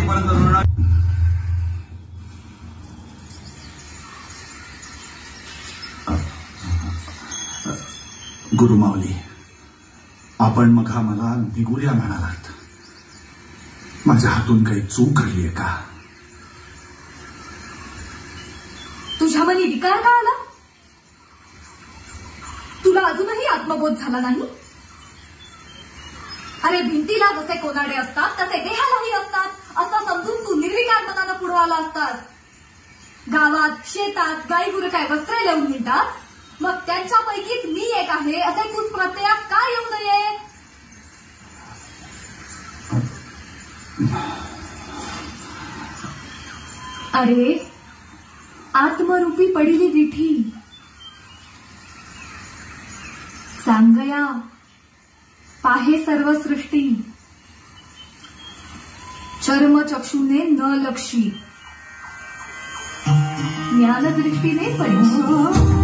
वाजेपर्यंत ऋण गुरुमाऊली, आपण मग मला निगुऱ्या म्हणालात. माझ्या हातून काही चूक घडलीये का? तुझ्या मनी विकार का आला? तुला अजूनही आत्मबोध झाला नाही? अरे भिंतीला जसे कोनाडे असतात तसे देहालाही असतात असं समजून तू निर्विकार मनानं पुढे आला असतास. गावात शेतात गाई गुरं काय वस्त्र लावून हिंडतात, मग त्यांच्यापैकीच मी एक आहे असे तूच प्रत्ययात का येऊ नये? अरे आत्मरूपी पडिली विठी सांगया पाहे सर्व सृष्टी चर्मचक्षुने न लक्षी ज्ञानदृष्टीने परीक्षी.